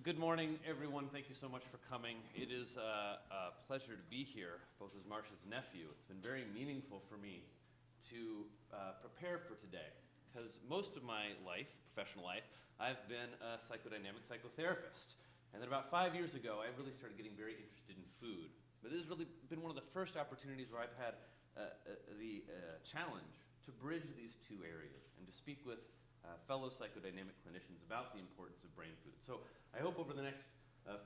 Good morning, everyone. Thank you so much for coming. It is a pleasure to be here, both as Marcia's nephew. It's been very meaningful for me to prepare for today, because most of my life, professional life, I've been a psychodynamic psychotherapist. And then about 5 years ago, I really started getting very interested in food. But this has really been one of the first opportunities where I've had the challenge to bridge these two areas and to speak with fellow psychodynamic clinicians about the importance of brain food. So I hope over the next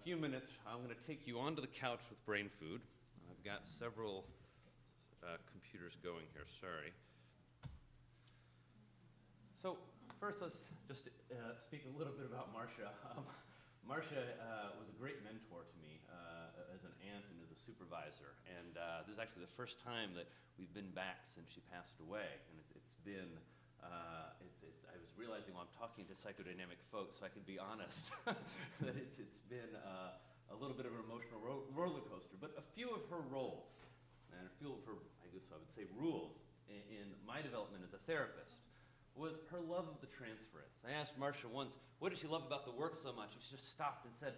few minutes, I'm going to take you onto the couch with brain food. I've got several computers going here, sorry. So first, let's just speak a little bit about Marcia. Marcia was a great mentor to me as an aunt and as a supervisor. And this is actually the first time that we've been back since she passed away. And it's been, I was realizing while I'm talking to psychodynamic folks, so I can be honest, that it's been a little bit of an emotional roller coaster. But a few of her roles, and a few of her, I guess I would say, rules in my development as a therapist, was her love of the transference. I asked Marcia once, what did she love about the work so much? And she just stopped and said,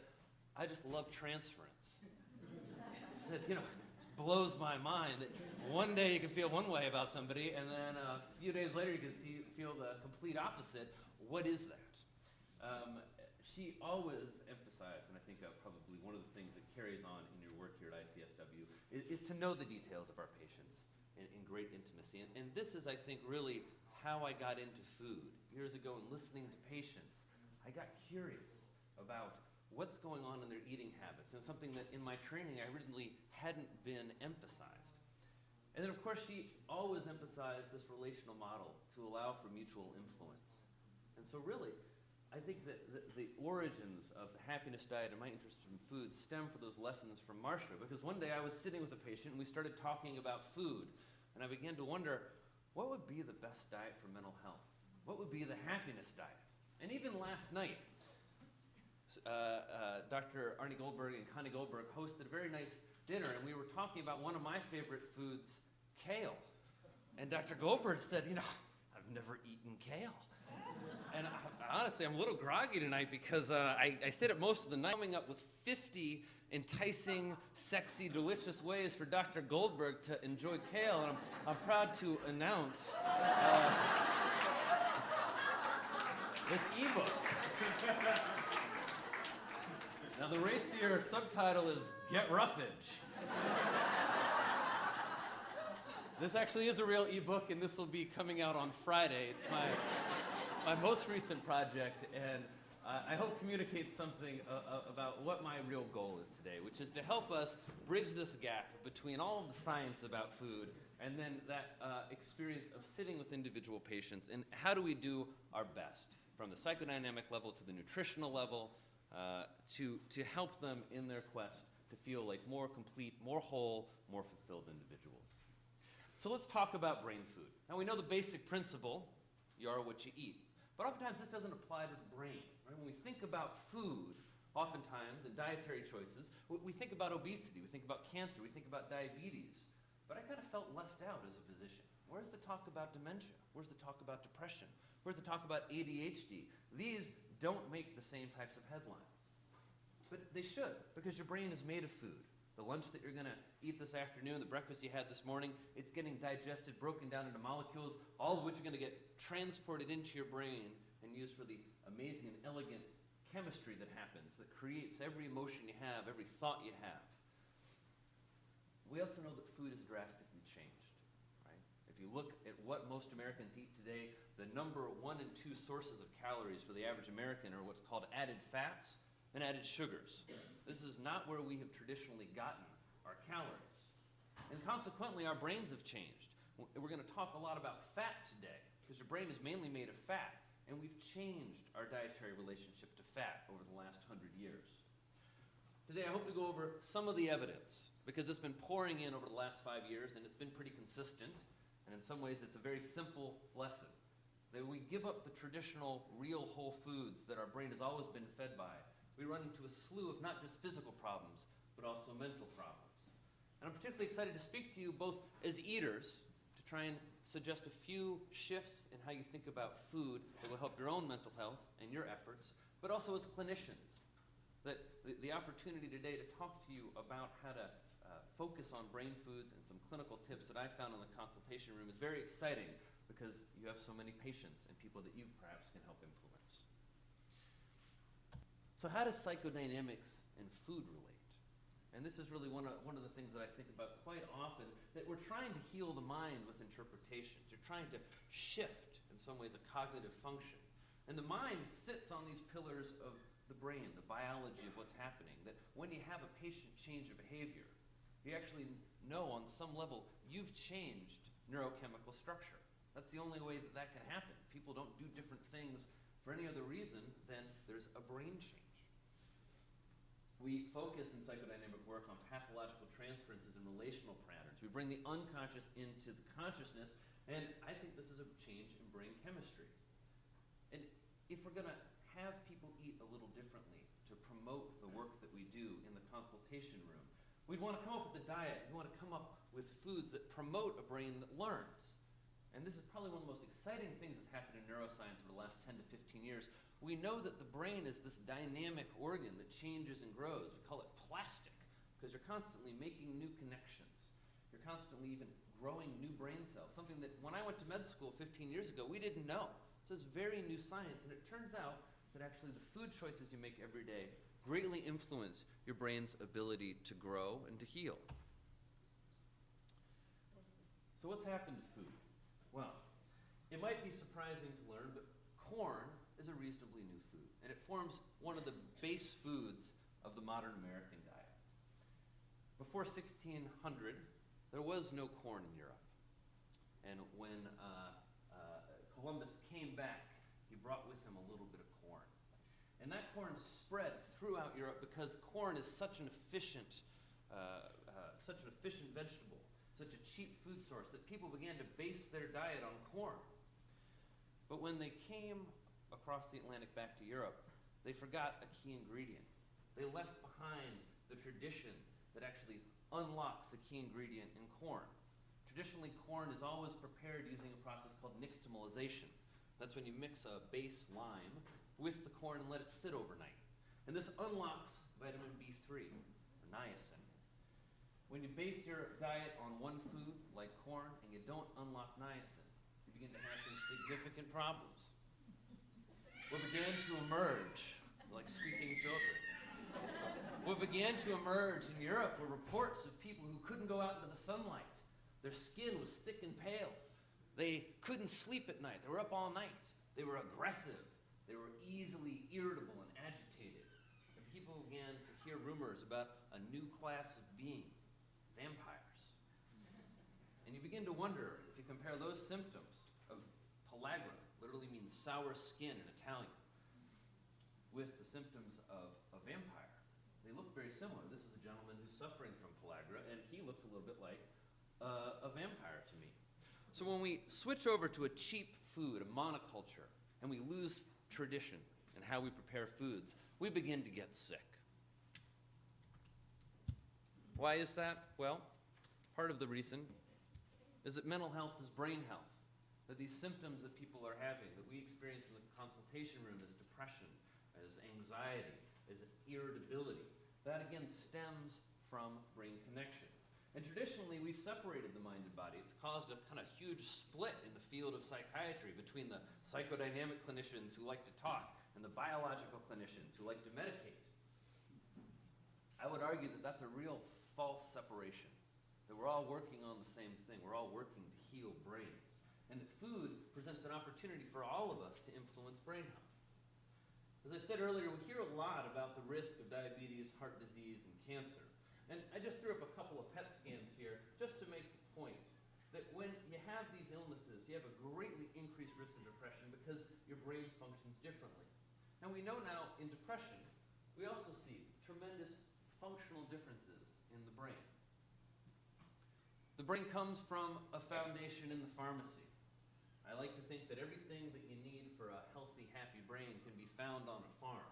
I just love transference. She said, you know, it just blows my mind that one day you can feel one way about somebody, and then a few days later you can feel the complete opposite. What is that? She always emphasized, and I think probably one of the things that carries on in your work here at ICSW, is to know the details of our patients in great intimacy. And this is, I think, really how I got into food. Years ago, in listening to patients, I got curious about what's going on in their eating habits, and something that in my training I really hadn't been emphasized. And then, of course, she always emphasized this relational model to allow for mutual influence. And so really, I think that the origins of the happiness diet and my interest in food stem from those lessons from Marcia, because one day I was sitting with a patient and we started talking about food, and I began to wonder, what would be the best diet for mental health? What would be the happiness diet? And even last night, Dr. Arnie Goldberg and Connie Goldberg hosted a very nice dinner, and we were talking about one of my favorite foods, kale. And Dr. Goldberg said, you know, I've never eaten kale. And honestly, I'm a little groggy tonight because I stayed up most of the night coming up with 50 enticing, sexy, delicious ways for Dr. Goldberg to enjoy kale, and I'm proud to announce this ebook. Now the racier subtitle is Get Roughage. This actually is a real ebook, and this will be coming out on Friday. It's my most recent project, and I hope communicates something about what my real goal is today, which is to help us bridge this gap between all of the science about food and then that experience of sitting with individual patients, and how do we do our best from the psychodynamic level to the nutritional level to help them in their quest to feel like more complete, more whole, more fulfilled individuals. So let's talk about brain food. Now we know the basic principle, you are what you eat. But oftentimes this doesn't apply to the brain. Right? When we think about food, oftentimes, and dietary choices, we think about obesity, we think about cancer, we think about diabetes. But I kind of felt left out as a physician. Where's the talk about dementia? Where's the talk about depression? Where's the talk about ADHD? These don't make the same types of headlines. But they should, because your brain is made of food. The lunch that you're going to eat this afternoon, the breakfast you had this morning, it's getting digested, broken down into molecules, all of which are going to get transported into your brain and used for the amazing and elegant chemistry that happens, that creates every emotion you have, every thought you have. We also know that food has drastically changed. Right? If you look at what most Americans eat today, the number 1 and 2 sources of calories for the average American are what's called added fats and added sugars. This is not where we have traditionally gotten our calories. And consequently, our brains have changed. We're going to talk a lot about fat today, because your brain is mainly made of fat, and we've changed our dietary relationship to fat over the last 100 years. Today, I hope to go over some of the evidence, because it's been pouring in over the last 5 years, and it's been pretty consistent, and in some ways, it's a very simple lesson. That we give up the traditional, real whole foods that our brain has always been fed by. We run into a slew of not just physical problems, but also mental problems. And I'm particularly excited to speak to you both as eaters, to try and suggest a few shifts in how you think about food that will help your own mental health and your efforts, but also as clinicians, that the opportunity today to talk to you about how to focus on brain foods and some clinical tips that I found in the consultation room is very exciting because you have so many patients and people that you perhaps can help influence. So how does psychodynamics and food relate? And this is really one of the things that I think about quite often, that we're trying to heal the mind with interpretations. You're trying to shift, in some ways, a cognitive function. And the mind sits on these pillars of the brain, the biology of what's happening, that when you have a patient change a behavior, you actually know on some level you've changed neurochemical structure. That's the only way that that can happen. People don't do different things for any other reason than there's a brain change. We focus in psychodynamic work on pathological transferences and relational patterns. We bring the unconscious into the consciousness, and I think this is a change in brain chemistry. And if we're going to have people eat a little differently to promote the work that we do in the consultation room, we'd want to come up with a diet. We want to come up with foods that promote a brain that learns. And this is probably one of the most exciting things that's happened in neuroscience over the last 10 to 15 years. We know that the brain is this dynamic organ that changes and grows. We call it plastic because you're constantly making new connections. You're constantly even growing new brain cells, something that when I went to med school 15 years ago, we didn't know. So it's very new science, and it turns out that actually the food choices you make every day greatly influence your brain's ability to grow and to heal. So what's happened to food? Well, it might be surprising to learn, but corn is a reasonably new food, and it forms one of the base foods of the modern American diet. Before 1600, there was no corn in Europe. And when Columbus came back, he brought with him a little bit of corn. And that corn spread throughout Europe because corn is such an efficient vegetable, such a cheap food source, that people began to base their diet on corn. But when they came across the Atlantic back to Europe, they forgot a key ingredient. They left behind the tradition that actually unlocks a key ingredient in corn. Traditionally, corn is always prepared using a process called nixtamalization. That's when you mix a base lime with the corn and let it sit overnight. And this unlocks vitamin B3, or niacin. When you base your diet on one food, like corn, and you don't unlock niacin, you begin to have some significant problems. What began to emerge, like squeaking children, what began to emerge in Europe were reports of people who couldn't go out into the sunlight. Their skin was thick and pale. They couldn't sleep at night. They were up all night. They were aggressive. They were easily irritable and agitated. And people began to hear rumors about a new class of being, vampires. And you begin to wonder, if you compare those symptoms of pellagra, literally means sour skin in Italian, with the symptoms of a vampire. They look very similar. This is a gentleman who's suffering from pellagra, and he looks a little bit like a vampire to me. So when we switch over to a cheap food, a monoculture, and we lose tradition in how we prepare foods, we begin to get sick. Why is that? Well, part of the reason is that mental health is brain health. That these symptoms that people are having, that we experience in the consultation room as depression, as anxiety, as irritability, that again stems from brain connections. And traditionally, we've separated the mind and body. It's caused a kind of huge split in the field of psychiatry between the psychodynamic clinicians who like to talk and the biological clinicians who like to medicate. I would argue that that's a real false separation, that we're all working on the same thing. We're all working to heal brains. And that food presents an opportunity for all of us to influence brain health. As I said earlier, we hear a lot about the risk of diabetes, heart disease, and cancer. And I just threw up a couple of PET scans here just to make the point that when you have these illnesses, you have a greatly increased risk of depression because your brain functions differently. And we know now in depression, we also see tremendous functional differences in the brain. The brain comes from a foundation in the pharmacy. I like to think that everything that you need for a healthy, happy brain can be found on a farm.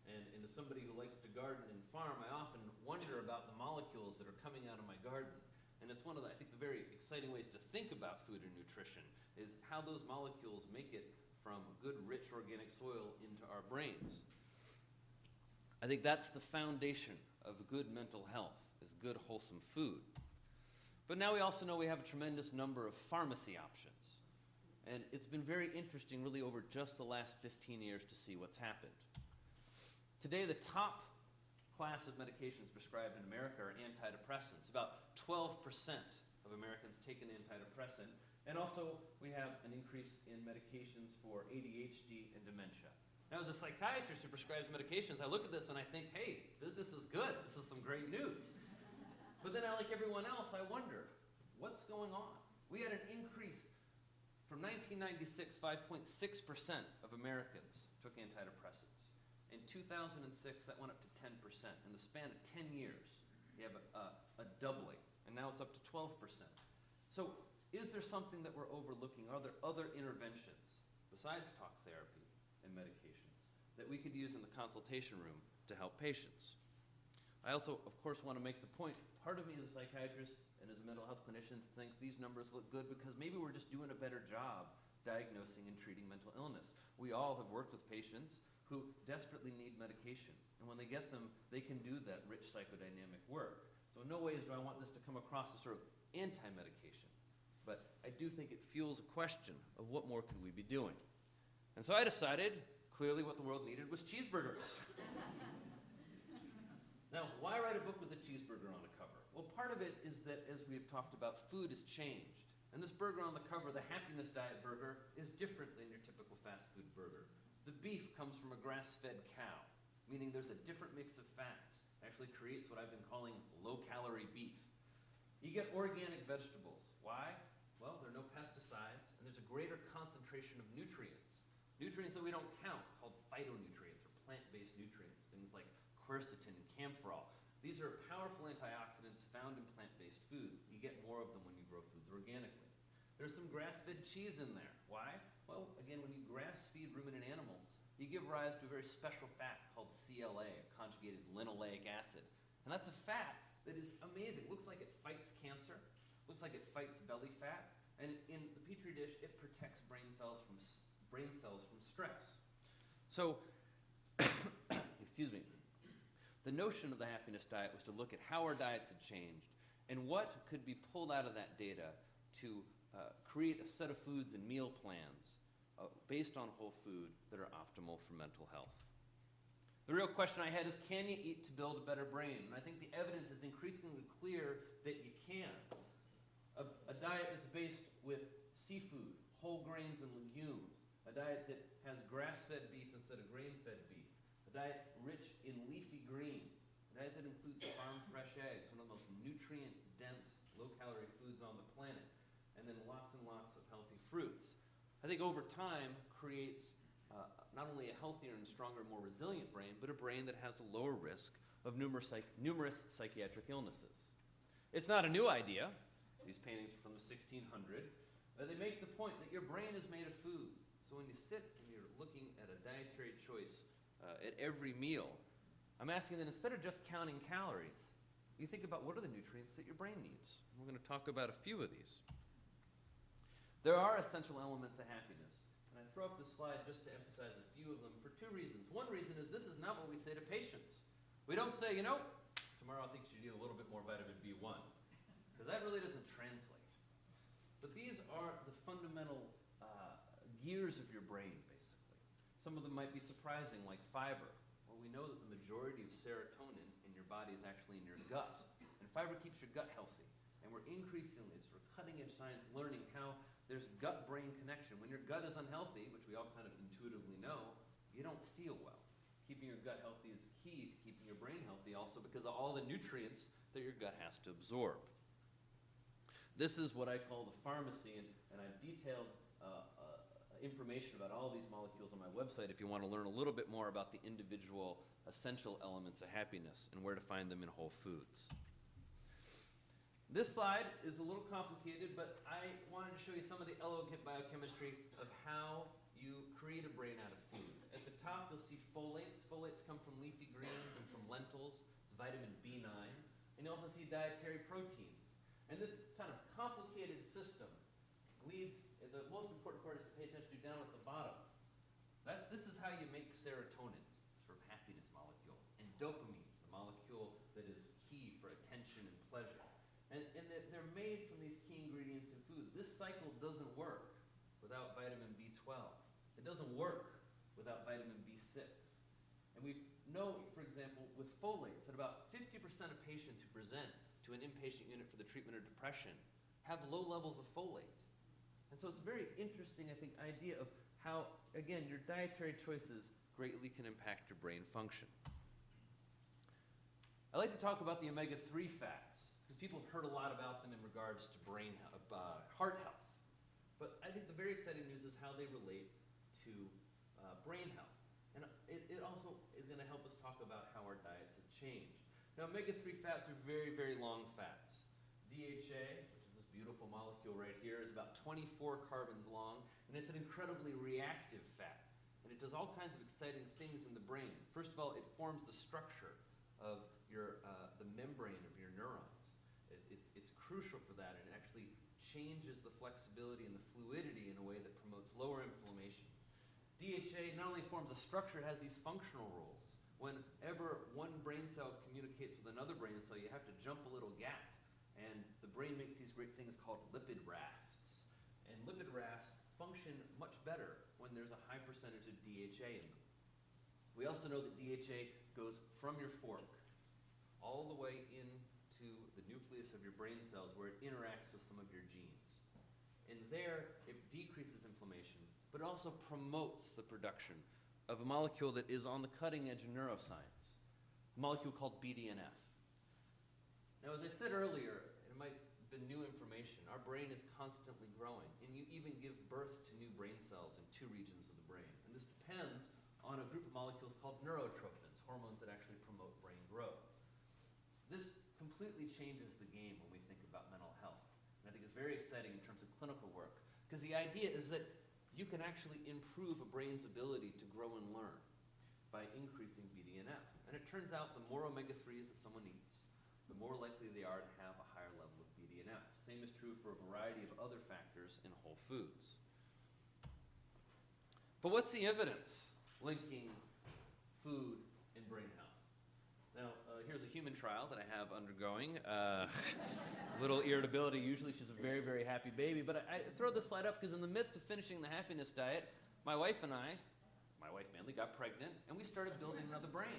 And as somebody who likes to garden and farm, I often wonder about the molecules that are coming out of my garden. And it's one of the, I think, the very exciting ways to think about food and nutrition is how those molecules make it from good, rich organic soil into our brains. I think that's the foundation of good mental health, is good, wholesome food. But now we also know we have a tremendous number of pharmacy options. And it's been very interesting, really, over just the last 15 years to see what's happened. Today, the top class of medications prescribed in America are antidepressants. About 12% of Americans take an antidepressant. And also, we have an increase in medications for ADHD and dementia. Now, as a psychiatrist who prescribes medications, I look at this and I think, hey, this is good. This is some great news. But then, like everyone else, I wonder, what's going on? We had an increase from 1996, 5.6% of Americans took antidepressants. In 2006, that went up to 10%. In the span of 10 years, you have a doubling, and now it's up to 12%. So is there something that we're overlooking? Are there other interventions besides talk therapy and medications that we could use in the consultation room to help patients? I also, of course, want to make the point, part of me as a psychiatrist and as a mental health clinician think these numbers look good because maybe we're just doing a better job diagnosing and treating mental illness. We all have worked with patients who desperately need medication. And when they get them, they can do that rich psychodynamic work. So in no ways do I want this to come across as sort of anti-medication. But I do think it fuels a question of what more could we be doing. And so I decided, clearly what the world needed was cheeseburgers. Now, why write a book with a cheeseburger on the cover? Well, part of it is that, as we've talked about, food has changed. And this burger on the cover, the Happiness Diet burger, is different than your typical fast food burger. The beef comes from a grass-fed cow, meaning there's a different mix of fats. It actually creates what I've been calling low-calorie beef. You get organic vegetables. Why? Well, there are no pesticides, and there's a greater concentration of nutrients. Nutrients that we don't count, called phytonutrients, or plant-based nutrients, things like quercetin and camphorol. These are powerful antioxidants found in plant-based foods. You get more of them when you grow foods organically. There's some grass-fed cheese in there. Why? Well, again, when you grass-feed ruminant animals, you give rise to a very special fat called CLA, conjugated linoleic acid. And that's a fat that is amazing. It looks like it fights cancer, looks like it fights belly fat, and in the Petri dish, it protects brain cells from stress. So, excuse me, the notion of the Happiness Diet was to look at how our diets had changed and what could be pulled out of that data to create a set of foods and meal plans based on whole food that are optimal for mental health. The real question I had is, can you eat to build a better brain? And I think the evidence is increasingly clear that you can. A diet that's based with seafood, whole grains and legumes, a diet that has grass-fed beef instead of grain-fed beef, a diet rich in leafy greens, a diet that includes farm-fresh eggs, one of the most nutrient-dense, low-calorie foods on the planet, and then lots and lots of healthy fruits. I think over time creates not only a healthier and stronger, more resilient brain, but a brain that has a lower risk of numerous psychiatric illnesses. It's not a new idea. These paintings are from the 1600s. They make the point that your brain is made of food. So when you sit and you're looking at a dietary choice at every meal, I'm asking that instead of just counting calories, you think about what are the nutrients that your brain needs. We're going to talk about a few of these. There are essential elements of happiness. And I throw up this slide just to emphasize a few of them for two reasons. One reason is this is not what we say to patients. We don't say, you know, tomorrow I think you should eat a little bit more vitamin B1. Because that really doesn't translate. But these are the fundamental gears of your brain, basically. Some of them might be surprising, like fiber. Well, we know that the majority of serotonin in your body is actually in your gut. And fiber keeps your gut healthy. And we're increasingly, it's for cutting-edge science, learning how there's gut-brain connection. When your gut is unhealthy, which we all kind of intuitively know, you don't feel well. Keeping your gut healthy is key to keeping your brain healthy also because of all the nutrients that your gut has to absorb. This is what I call the pharmacy, and I've detailed information about all these molecules on my website if you want to learn a little bit more about the individual essential elements of happiness and where to find them in whole foods. This slide is a little complicated, but I wanted to show you some of the elegant biochemistry of how you create a brain out of food. At the top, you'll see folates. Folates come from leafy greens and from lentils. It's vitamin B9. And you also see dietary proteins. And this kind of complicated system leads, the most important part is to pay attention to down at the bottom. This is how you make serotonin, sort of happiness molecule. And dopamine, the molecule that is key for attention and pleasure. And they're made from these key ingredients in food. This cycle doesn't work without vitamin B12. It doesn't work without vitamin B6. And we know, for example, with folates, that about 50% of patients who present to an inpatient unit for the treatment of depression have low levels of folate. And so it's a very interesting, I think, idea of how, again, your dietary choices greatly can impact your brain function. I like to talk about the omega-3 fats, because people have heard a lot about them in regards to brain heart health. But I think the very exciting news is how they relate to brain health. And it also is going to help us talk about how our diets have changed. Now, omega-3 fats are very, very long fats. DHA, which is this beautiful molecule right here, is about 24 carbons long, and it's an incredibly reactive fat. And it does all kinds of exciting things in the brain. First of all, it forms the structure of the membrane of your neurons. It's crucial for that, and it actually changes the flexibility and the fluidity in a way that promotes lower inflammation. DHA not only forms a structure, it has these functional roles. Whenever one brain cell communicates with another brain cell, you have to jump a little gap. And the brain makes these great things called lipid rafts. And lipid rafts function much better when there's a high percentage of DHA in them. We also know that DHA goes from your fork all the way into the nucleus of your brain cells where it interacts with some of your genes. And there, it decreases inflammation, but it also promotes the production of a molecule that is on the cutting edge of neuroscience, a molecule called BDNF. Now, as I said earlier, it might have been new information, our brain is constantly growing, and you even give birth to new brain cells in 2 regions of the brain. And this depends on a group of molecules called neurotrophins, hormones that actually promote brain growth. This completely changes the game when we think about mental health. And I think it's very exciting in terms of clinical work, because the idea is that you can actually improve a brain's ability to grow and learn by increasing BDNF. And it turns out the more omega-3s that someone eats, the more likely they are to have a higher level of BDNF. Same is true for a variety of other factors in whole foods. But what's the evidence linking food and brain health? Now, here's a human trial that I have undergoing. A little irritability. Usually she's a very, very happy baby. But I throw this slide up because in the midst of finishing the happiness diet, my wife and I, my wife mainly, got pregnant, and we started building another brain.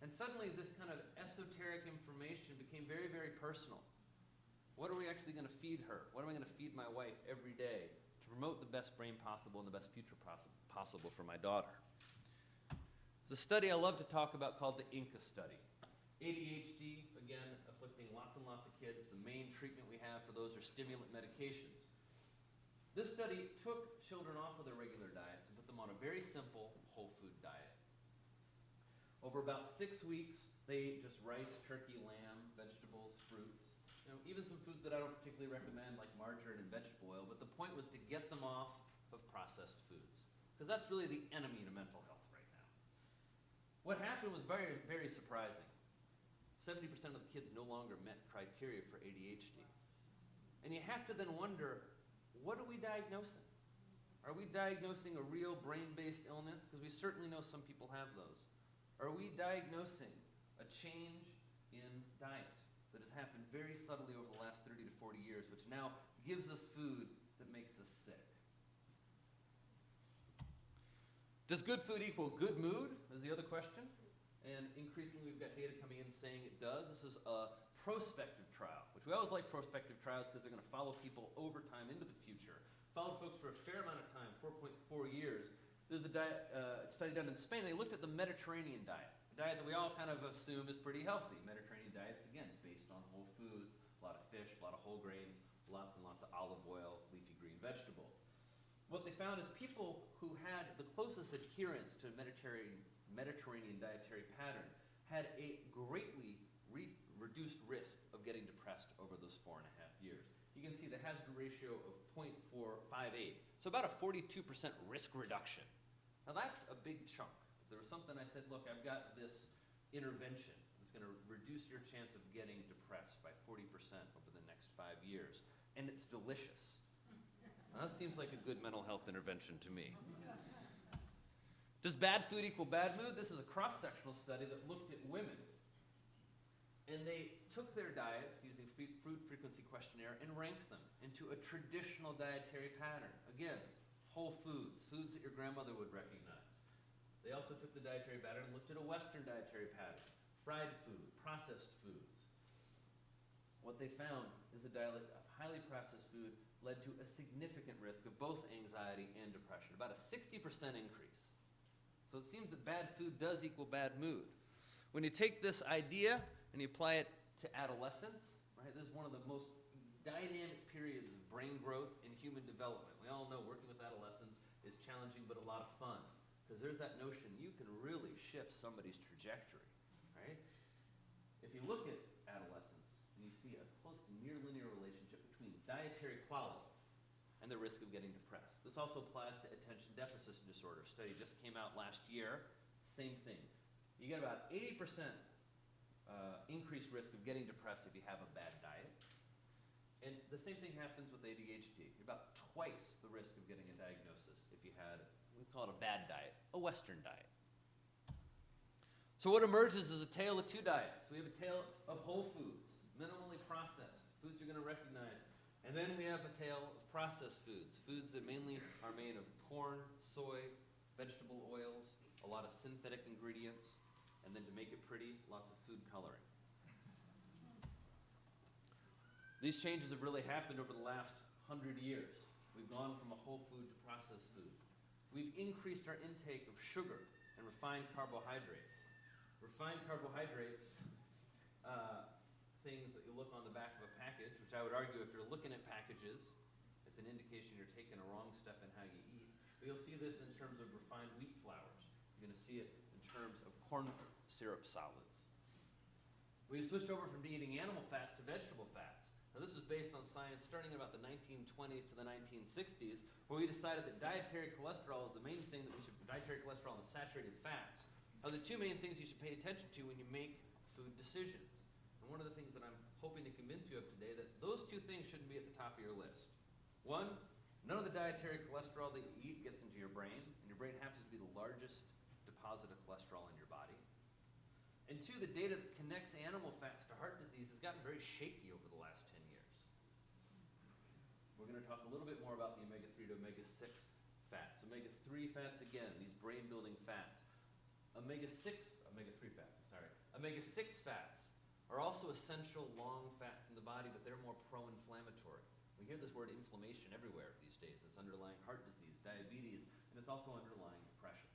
And suddenly this kind of esoteric information became very, very personal. What are we actually going to feed her? What am I going to feed my wife every day to promote the best brain possible and the best future possible for my daughter? The study I love to talk about called the INCA study. ADHD, again, afflicting lots and lots of kids. The main treatment we have for those are stimulant medications. This study took children off of their regular diets and put them on a very simple whole food diet. Over about 6 weeks, they ate just rice, turkey, lamb, vegetables, fruits, even some foods that I don't particularly recommend, like margarine and vegetable oil, but the point was to get them off of processed foods, because that's really the enemy to mental health right now. What happened was very, very surprising. 70% of the kids no longer met criteria for ADHD. And you have to then wonder, what are we diagnosing? Are we diagnosing a real brain-based illness? Because we certainly know some people have those. Are we diagnosing a change in diet that has happened very subtly over the last 30 to 40 years, which now gives us food that makes us sick? Does good food equal good mood, is the other question. And increasingly we've got data coming in saying it does. This is a prospective trial, which we always like prospective trials because they're going to follow people over time into the future. Followed folks for a fair amount of time, 4.4 years. There's a study done in Spain. They looked at the Mediterranean diet, a diet that we all kind of assume is pretty healthy. Mediterranean diet's, again, based on whole foods, a lot of fish, a lot of whole grains, lots and lots of olive oil, leafy green vegetables. What they found is people who had the closest adherence to a Mediterranean dietary pattern had a greatly reduced risk of getting depressed over those 4.5 years. You can see the hazard ratio of 0.458, so about a 42% risk reduction. Now that's a big chunk. If there was something I said, look, I've got this intervention that's going to reduce your chance of getting depressed by 40% over the next 5 years, and it's delicious. Now, that seems like a good mental health intervention to me. Does bad food equal bad mood? This is a cross-sectional study that looked at women. And they took their diets using food frequency questionnaire and ranked them into a traditional dietary pattern. Again, whole foods, foods that your grandmother would recognize. They also took the dietary pattern and looked at a Western dietary pattern, fried food, processed foods. What they found is the diet of highly processed food led to a significant risk of both anxiety and depression, about a 60% increase. So it seems that bad food does equal bad mood. When you take this idea and you apply it to adolescence, right, this is one of the most dynamic periods of brain growth in human development. We all know working with adolescents is challenging but a lot of fun, because there's that notion you can really shift somebody's trajectory, right? If you look at adolescence and you see a close to near linear relationship between dietary quality and the risk of getting depressed. This also applies to attention deficit disorder. A study just came out last year, same thing. You get about 80% increased risk of getting depressed if you have a bad diet. And the same thing happens with ADHD. You're about twice the risk of getting a diagnosis if you had, we call it a bad diet, a Western diet. So what emerges is a tale of two diets. We have a tale of whole foods, minimally processed, foods you're going to recognize. And then we have a tale of processed foods, foods that mainly are made of corn, soy, vegetable oils, a lot of synthetic ingredients, and then to make it pretty, lots of food coloring. These changes have really happened over the last 100 years. We've gone from a whole food to processed food. We've increased our intake of sugar and refined carbohydrates. Refined carbohydrates, things that you look on the back of a package, which I would argue if you're looking at packages, it's an indication you're taking a wrong step in how you eat. But you'll see this in terms of refined wheat flours. You're going to see it in terms of corn syrup solids. We've switched over from eating animal fats to vegetable fats. Now this is based on science starting in about the 1920s to the 1960s, where we decided that dietary cholesterol is the main thing that we should, dietary cholesterol and saturated fats are the two main things you should pay attention to when you make food decisions. And one of the things that I'm hoping to convince you of today, that those two things shouldn't be at the top of your list. One, none of the dietary cholesterol that you eat gets into your brain, and your brain happens to be the largest deposit of cholesterol in your body. And two, the data that connects animal fats to heart disease has gotten very shaky over the last 10 years. We're going to talk a little bit more about the omega-3 to omega-6 fats. Omega-3 fats, again, these brain-building fats. Omega-3 fats, Omega-6 fats are also essential long fats in the body, but they're more pro-inflammatory. We hear this word inflammation everywhere these days. It's underlying heart disease, diabetes, and it's also underlying depression.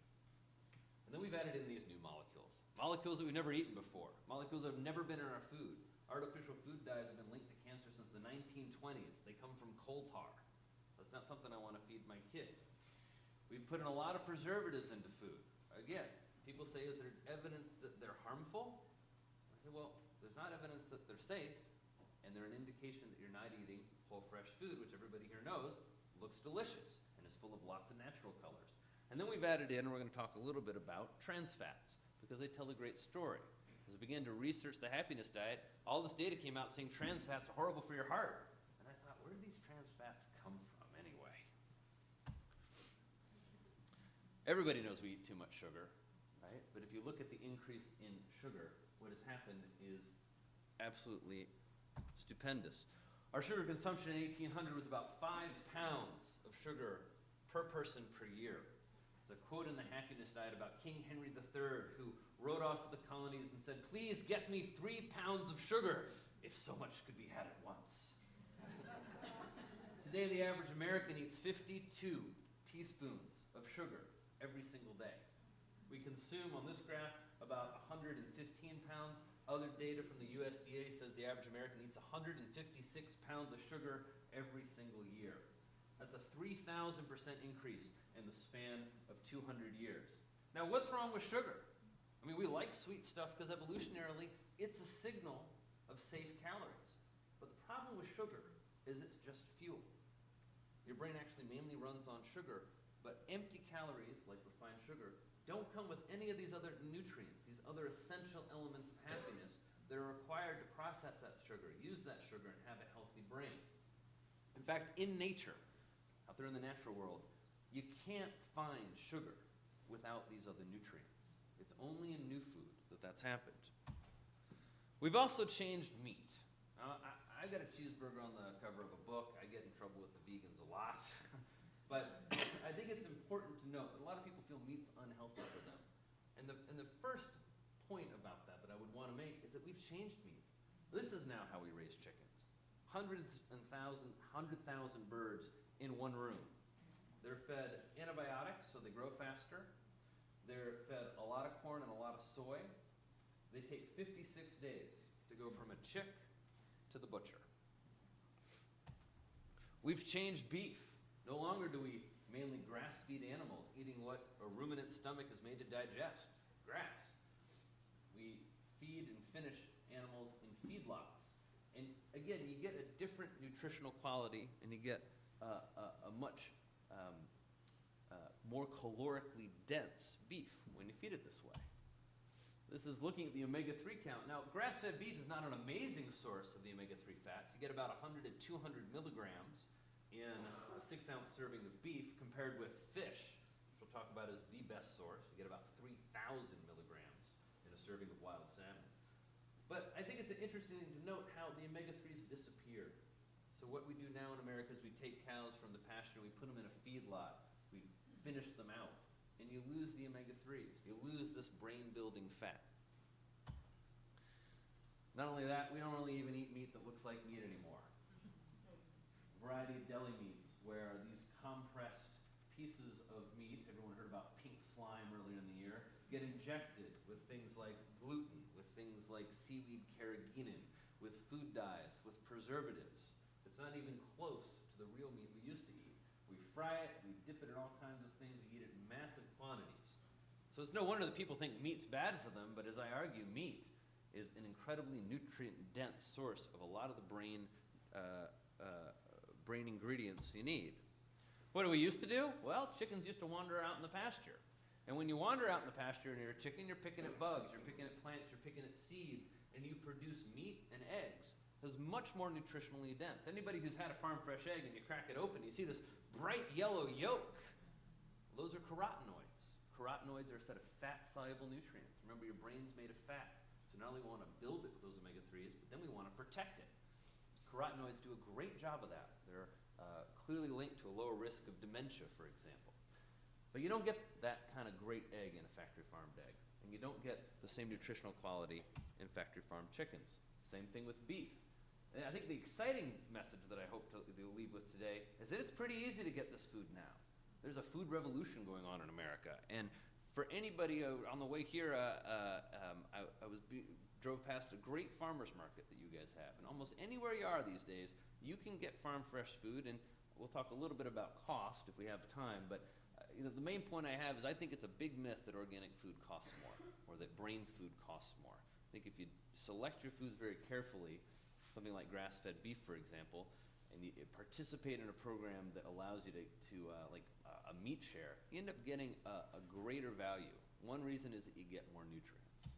And then we've added in these new molecules. Molecules that we've never eaten before. Molecules that have never been in our food. Artificial food dyes have been linked to cancer since the 1920s. They come from coal tar. That's not something I want to feed my kid. We've put in a lot of preservatives into food. Again, people say, is there evidence that they're harmful? I say, well, there's not evidence that they're safe, and they're an indication that you're not eating whole fresh food, which everybody here knows looks delicious and is full of lots of natural colors. And then we've added in, we're going to talk a little bit about trans fats, because they tell a great story. As I began to research the happiness diet, all this data came out saying trans fats are horrible for your heart. And I thought, where do these trans fats come from anyway? Everybody knows we eat too much sugar, right? But if you look at the increase in sugar, what has happened is absolutely stupendous. Our sugar consumption in 1800 was about 5 pounds of sugar per person per year. There's a quote in the happiness diet about King Henry III, who wrote off to the colonies and said, please get me 3 pounds of sugar, if so much could be had at once. Today, the average American eats 52 teaspoons of sugar every single day. We consume, on this graph, about 115 pounds. Other data from the USDA says the average American eats 156 pounds of sugar every single year. That's a 3,000% increase in the span of 200 years. Now, what's wrong with sugar? I mean, we like sweet stuff because evolutionarily, it's a signal of safe calories. But the problem with sugar is it's just fuel. Your brain actually mainly runs on sugar, but empty calories, like refined sugar, don't come with any of these other nutrients, these other essential elements of happiness that are required to process that sugar, use that sugar, and have a healthy brain. In fact, in nature, out there in the natural world, you can't find sugar without these other nutrients. It's only in new food that that's happened. We've also changed meat. I got a cheeseburger on the cover of a book. I get in trouble with the vegans a lot. But I think it's important to note that a lot of people feel meat's unhealthy for them. And the first point about that I would want to make is that we've changed meat. This is now how we raise chickens. 100,000 birds in one room. They're fed antibiotics so they grow faster. They're fed a lot of corn and a lot of soy. They take 56 days to go from a chick to the butcher. We've changed beef. No longer do we mainly grass-feed animals, eating what a ruminant stomach is made to digest, grass. We feed and finish animals in feedlots. And again, you get a different nutritional quality, and you get a much more calorically dense beef when you feed it this way. This is looking at the omega-3 count. Now, grass-fed beef is not an amazing source of the omega-3 fats. You get about 100 to 200 milligrams in a 6-ounce serving of beef, compared with fish, which we'll talk about as the best source. You get about 3,000 milligrams in a serving of wild salmon. But I think it's interesting to note how the omega-3s disappeared. So what we do now in America is we take cows from the pasture, we put them in a feedlot, we finish them out, and you lose the omega-3s. You lose this brain-building fat. Not only that, we don't really even eat meat that looks like meat anymore. A variety of deli meats where these compressed pieces of meat, everyone heard about pink slime earlier in the year, get injected with things like gluten, with things like seaweed carrageenan, with food dyes, with preservatives. It's not even close to the real meat we used to eat. We fry it, we dip it in all kinds of things, we eat it in massive quantities. So it's no wonder that people think meat's bad for them, but as I argue, meat is an incredibly nutrient-dense source of a lot of the brain ingredients you need. What do we used to do? Well, chickens used to wander out in the pasture. And when you wander out in the pasture and you're a chicken, you're picking at bugs, you're picking at plants, you're picking at seeds, and you produce meat and eggs. It's much more nutritionally dense. Anybody who's had a farm fresh egg and you crack it open, you see this bright yellow yolk. Those are carotenoids. Carotenoids are a set of fat-soluble nutrients. Remember, your brain's made of fat. So not only do we want to build it with those omega-3s, but then we want to protect it. Carotenoids do a great job of that. They're clearly linked to a lower risk of dementia, for example. But you don't get that kind of great egg in a factory farmed egg. And you don't get the same nutritional quality in factory farmed chickens. Same thing with beef. And I think the exciting message that I hope to leave with today is that it's pretty easy to get this food now. There's a food revolution going on in America. And for anybody on the way here, drove past a great farmer's market that you guys have. And almost anywhere you are these days, you can get farm fresh food. And we'll talk a little bit about cost if we have time. But the main point I have is I think it's a big myth that organic food costs more or that brain food costs more. I think if you select your foods very carefully, something like grass-fed beef, for example, and you participate in a program that allows you to a meat share, you end up getting a greater value. One reason is that you get more nutrients.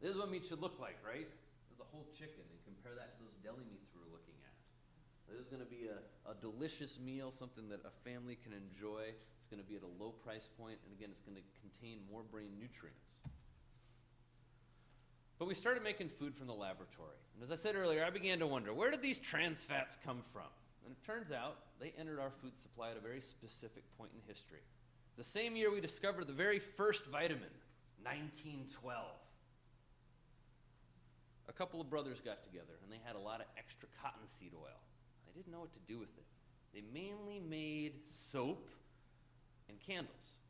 This is what meat should look like, right? This is a whole chicken, and compare that to those deli meats we were looking at. This is going to be a delicious meal, something that a family can enjoy. It's going to be at a low price point, and again, it's going to contain more brain nutrients. But we started making food from the laboratory. And as I said earlier, I began to wonder, where did these trans fats come from? And it turns out they entered our food supply at a very specific point in history. The same year we discovered the very first vitamin, 1912. A couple of brothers got together, and they had a lot of extra cottonseed oil. They didn't know what to do with it. They mainly made soap and candles.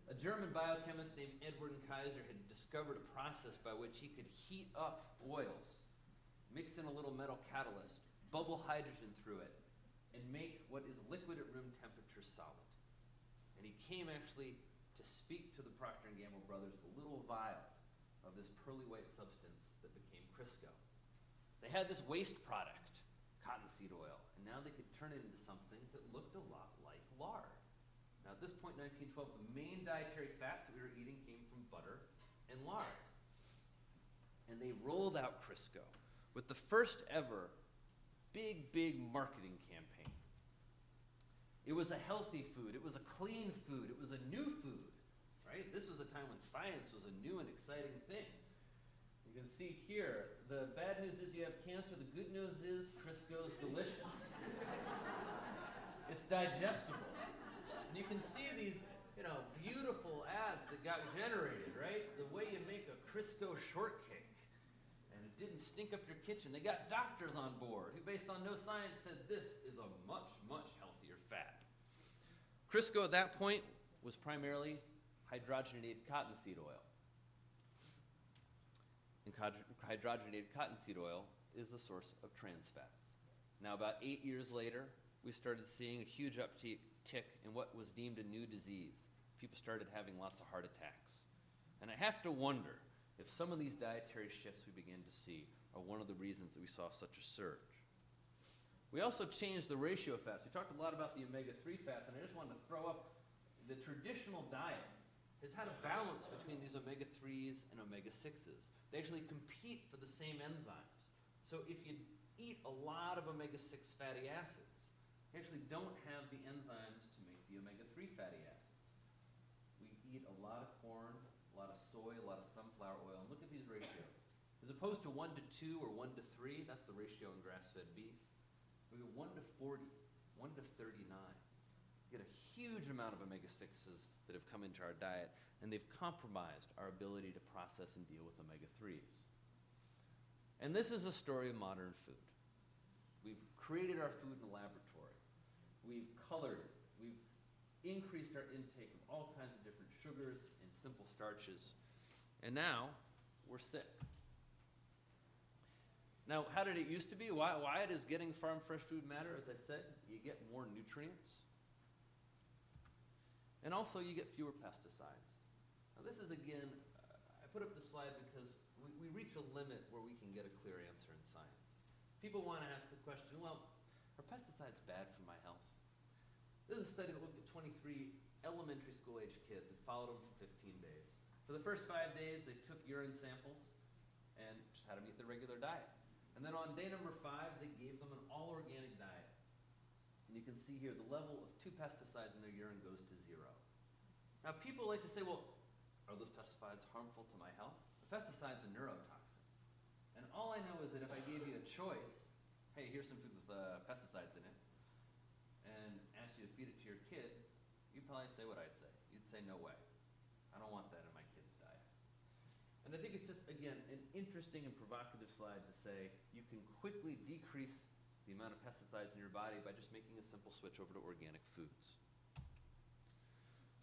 A German biochemist named Edward Kaiser had discovered a process by which he could heat up oils, mix in a little metal catalyst, bubble hydrogen through it, and make what is liquid at room temperature solid. And he came actually to speak to the Procter & Gamble brothers with a little vial of this pearly white substance that became Crisco. They had this waste product, cottonseed oil, and now they could turn it into something that looked a lot like lard. Now at this point in 1912, the main dietary fats that we were eating came from butter and lard. And they rolled out Crisco with the first ever big marketing campaign. It was a healthy food. It was a clean food. It was a new food, right? This was a time when science was a new and exciting thing. You can see here, the bad news is you have cancer. The good news is Crisco's delicious. It's digestible. And you can see these, beautiful ads that got generated, right? The way you make a Crisco shortcake. And it didn't stink up your kitchen. They got doctors on board who, based on no science, said this is a much, much healthier fat. Crisco at that point was primarily hydrogenated cottonseed oil. And hydrogenated cottonseed oil is the source of trans fats. Now, about 8 years later, we started seeing a huge uptick in what was deemed a new disease. People started having lots of heart attacks. And I have to wonder if some of these dietary shifts we begin to see are one of the reasons that we saw such a surge. We also changed the ratio of fats. We talked a lot about the omega-3 fats, and I just wanted to throw up the traditional diet has had a balance between these omega-3s and omega-6s. They actually compete for the same enzymes. So if you eat a lot of omega-6 fatty acids, you actually don't have the enzymes to make the omega-3 fatty acids. We eat a lot of corn, a lot of soy, a lot of sunflower oil, and look at these ratios. As opposed to 1:2 or 1:3, that's the ratio in grass-fed beef. We get 1:40, 1:39. You get a huge amount of omega-6s that have come into our diet, and they've compromised our ability to process and deal with omega-3s. And this is the story of modern food. We've created our food in a laboratory. We've colored it. We've increased our intake of all kinds of different sugars and simple starches. And now, we're sick. Now, how did it used to be? Why does getting farm fresh food matter? As I said, you get more nutrients. And also, you get fewer pesticides. Now, this is, again, I put up this slide because we reach a limit where we can get a clear answer in science. People want to ask the question, well, are pesticides bad for my health? This is a study that looked at 23 elementary school-age kids and followed them for 15 days. For the first 5 days, they took urine samples and just had them eat their regular diet. And then on day number 5, they gave them an all-organic diet. And you can see here the level of 2 pesticides in their urine goes to 0. Now, people like to say, well, are those pesticides harmful to my health? The pesticide's a neurotoxin. And all I know is that if I gave you a choice, hey, here's some food with pesticides in it, and asked you to feed it to your kid, you'd probably say what I'd say. You'd say, no way. I don't want that in my kid's diet. And I think it's just, again, an interesting and provocative slide to say you can quickly decrease the amount of pesticides in your body by just making a simple switch over to organic foods.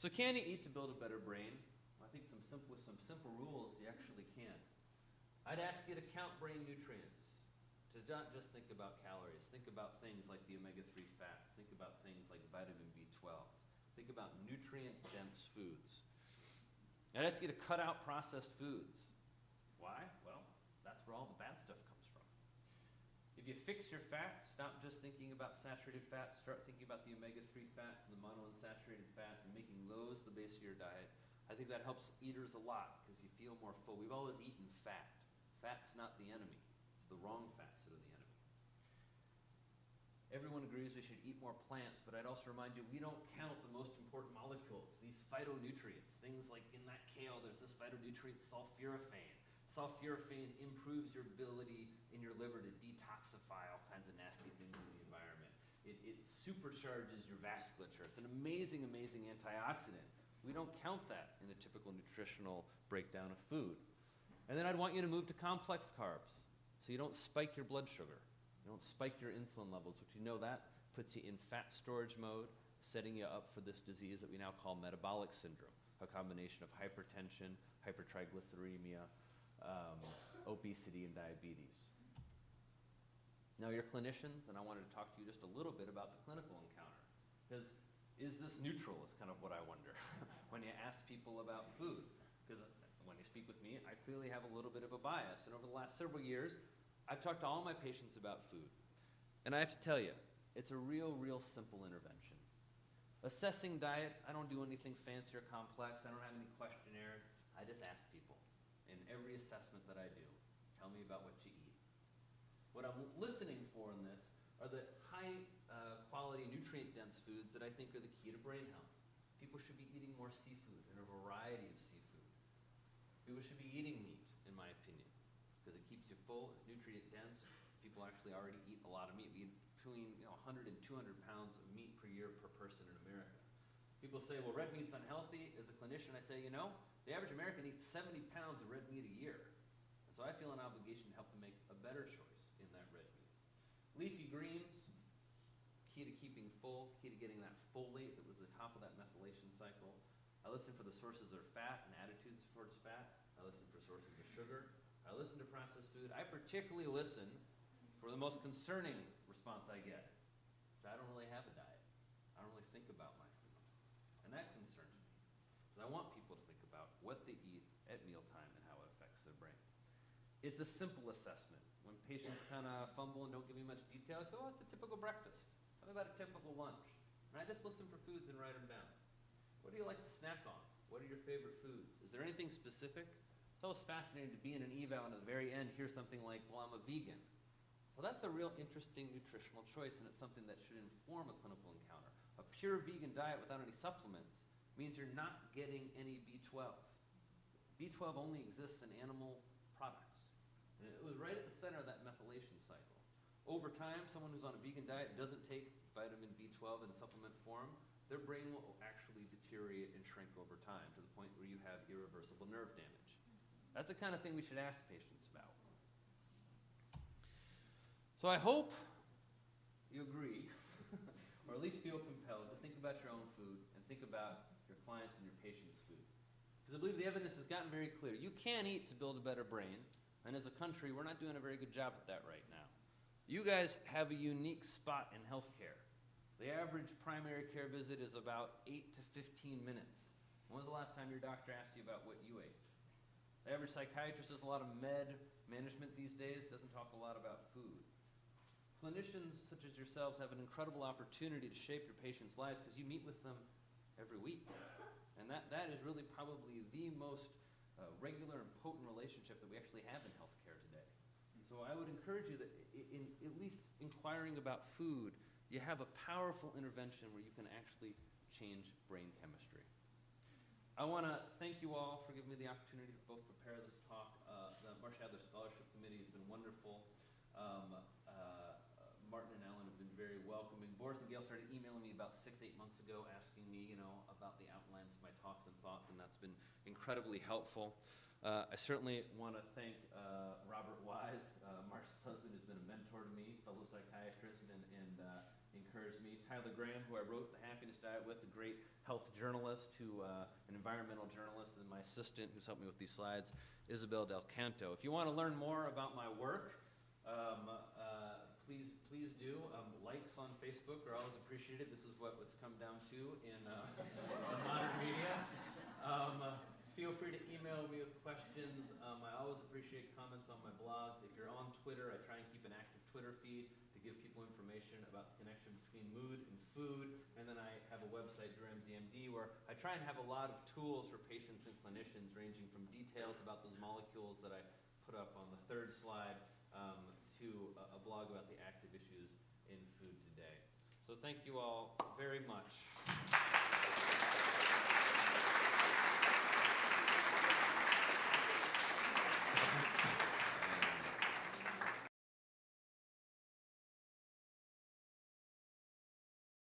So can you eat to build a better brain? I think with some simple rules, you actually can. I'd ask you to count brain nutrients, to not just think about calories. Think about things like the omega-3 fats. Think about things like vitamin B12. Think about nutrient-dense foods. I'd ask you to cut out processed foods. Why? Well, that's where all the bad stuff comes from. If you fix your fats, stop just thinking about saturated fats, start thinking about the omega-3 fats and the monounsaturated fats and making those the base of your diet. I think that helps eaters a lot because you feel more full. We've always eaten fat. Fat's not the enemy. It's the wrong fats that are the enemy. Everyone agrees we should eat more plants, but I'd also remind you we don't count the most important molecules, these phytonutrients. Things like in that kale, there's this phytonutrient sulforaphane. Sulforaphane improves your ability in your liver to detoxify all kinds of nasty things in the environment. It supercharges your vasculature. It's an amazing, amazing antioxidant. We don't count that in the typical nutritional breakdown of food. And then I'd want you to move to complex carbs so you don't spike your blood sugar. You don't spike your insulin levels, which you know that puts you in fat storage mode, setting you up for this disease that we now call metabolic syndrome, a combination of hypertension, hypertriglyceridemia, obesity, and diabetes. Now, you're clinicians, and I wanted to talk to you just a little bit about the clinical encounter, because is this neutral is kind of what I wonder when you ask people about food. Because when you speak with me, I clearly have a little bit of a bias. And over the last several years, I've talked to all my patients about food. And I have to tell you, it's a real simple intervention. Assessing diet, I don't do anything fancy or complex. I don't have any questionnaires. I just ask people in every assessment that I do, tell me about what you eat. What I'm listening for in this are the high quality quality, nutrient-dense foods that I think are the key to brain health. People should be eating more seafood and a variety of seafood. People should be eating meat, in my opinion, because it keeps you full, it's nutrient-dense. People actually already eat a lot of meat. We eat between 100 and 200 pounds of meat per year per person in America. People say, well, red meat's unhealthy. As a clinician, I say, the average American eats 70 pounds of red meat a year. And so I feel an obligation to help them make a better choice in that red meat. Leafy greens, key to keeping full, key to getting that folate that was the top of that methylation cycle. I listen for the sources of fat and attitudes towards fat. I listen for sources of sugar. I listen to processed food. I particularly listen for the most concerning response I get. I don't really have a diet. I don't really think about my food. And that concerns me. Because I want people to think about what they eat at mealtime and how it affects their brain. It's a simple assessment. When patients kind of fumble and don't give me much detail, I say, it's a typical breakfast. How about a typical lunch? And I just listen for foods and write them down. What do you like to snack on? What are your favorite foods? Is there anything specific? It's always fascinating to be in an eval and at the very end hear something like, well, I'm a vegan. Well, that's a real interesting nutritional choice, and it's something that should inform a clinical encounter. A pure vegan diet without any supplements means you're not getting any B12. B12 only exists in animal products. And it was right at the center of that methylation cycle. Over time, someone who's on a vegan diet doesn't take vitamin B12 in supplement form, their brain will actually deteriorate and shrink over time to the point where you have irreversible nerve damage. That's the kind of thing we should ask patients about. So I hope you agree, or at least feel compelled to think about your own food and think about your clients and your patients' food. Because I believe the evidence has gotten very clear. You can eat to build a better brain, and as a country, we're not doing a very good job at that right now. You guys have a unique spot in healthcare. The average primary care visit is about 8 to 15 minutes. When was the last time your doctor asked you about what you ate? The average psychiatrist does a lot of management these days, doesn't talk a lot about food. Clinicians such as yourselves have an incredible opportunity to shape your patients' lives because you meet with them every week. And that is really probably the most regular and potent relationship that we actually have in healthcare today. So I would encourage you that in at least inquiring about food, you have a powerful intervention where you can actually change brain chemistry. I want to thank you all for giving me the opportunity to both prepare this talk. The Marcia Adler Scholarship Committee has been wonderful. Martin and Ellen have been very welcoming. Boris and Gail started emailing me about 6-8 months ago asking me, about the outlines of my talks and thoughts, and that's been incredibly helpful. I certainly want to thank Robert Wise, Marcia's husband, who's been a mentor to me, fellow psychiatrist, and encouraged me. Tyler Graham, who I wrote The Happiness Diet with, a great health journalist, an environmental journalist, and my assistant who's helped me with these slides, Isabel Del Canto. If you want to learn more about my work, please do. Likes on Facebook are always appreciated. This is what's come down to in modern media. Feel free to email me with questions. I always appreciate comments on my blogs. If you're on Twitter, I try and keep an active Twitter feed to give people information about the connection between mood and food. And then I have a website, Ramsey MD, where I try and have a lot of tools for patients and clinicians, ranging from details about those molecules that I put up on the third slide to a blog about the active issues in food today. So thank you all very much.